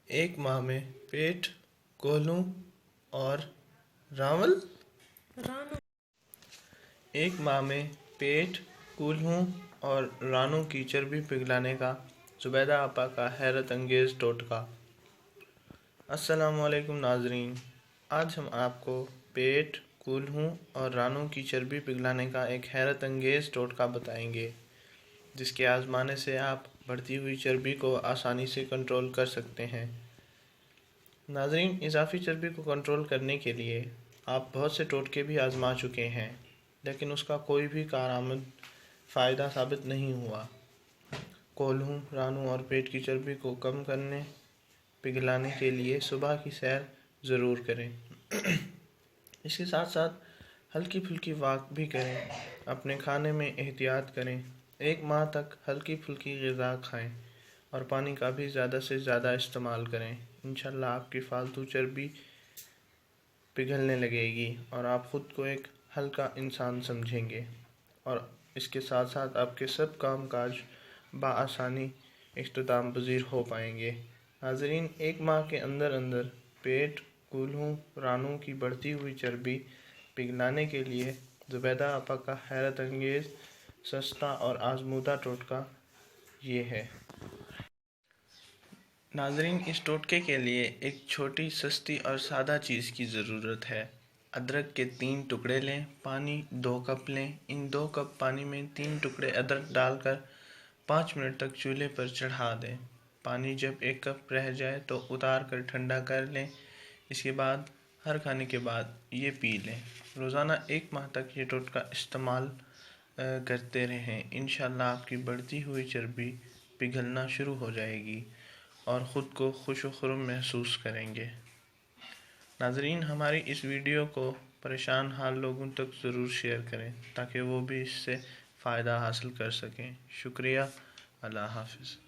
एक माह में पेट, कोल्हू और रावल। एक माह में पेट, कोल्हू और रानों की चर्बी पिघलाने का जुबैदा आपा का हैरत अंगेज़ टोटका। अस्सलामु अलैकुम नाजरीन, आज हम आपको पेट, कोल्हू और रानों की चर्बी पिघलाने का एक हैरत अंगेज़ टोटका बताएंगे, जिसके आजमाने से आप बढ़ती हुई चर्बी को आसानी से कंट्रोल कर सकते हैं। नाजरीन, इजाफी चर्बी को कंट्रोल करने के लिए आप बहुत से टोटके भी आजमा चुके हैं, लेकिन उसका कोई भी कारआमद फ़ायदा साबित नहीं हुआ। कोल्हू, रानों और पेट की चर्बी को कम करने पिघलाने के लिए सुबह की सैर ज़रूर करें। इसके साथ साथ हल्की फुल्की वॉक भी करें। अपने खाने में एहतियात करें। एक माह तक हल्की फुल्की ग़िज़ा खाएं और पानी का भी ज़्यादा से ज़्यादा इस्तेमाल करें। इंशाल्लाह आपकी फ़ालतू चर्बी पिघलने लगेगी और आप ख़ुद को एक हल्का इंसान समझेंगे और इसके साथ साथ आपके सब काम काज बआसानी इख्तिताम पज़ीर हो पाएंगे। नाज़रीन, एक माह के अंदर अंदर पेट, कोल्हू, रानों की बढ़ती हुई चर्बी पिघलाने के लिए जुबैदा आपा का हैरत अंगेज़ सस्ता और आजमूदा टोटका ये है। नाज़रीन, इस टोटके के लिए एक छोटी, सस्ती और सादा चीज़ की ज़रूरत है। अदरक के 3 टुकड़े लें। पानी 2 कप लें। इन 2 कप पानी में 3 टुकड़े अदरक डालकर 5 मिनट तक चूल्हे पर चढ़ा दें। पानी जब 1 कप रह जाए तो उतार कर ठंडा कर लें। इसके बाद हर खाने के बाद ये पी लें। रोज़ाना 1 माह तक ये टोटका इस्तेमाल करते रहें। इंशाल्लाह आपकी बढ़ती हुई चर्बी पिघलना शुरू हो जाएगी और ख़ुद को खुश-व-खुर्म महसूस करेंगे। नाज़रीन, हमारी इस वीडियो को परेशान हाल लोगों तक ज़रूर शेयर करें ताकि वो भी इससे फ़ायदा हासिल कर सकें। शुक्रिया। अल्लाह हाफ़िज़।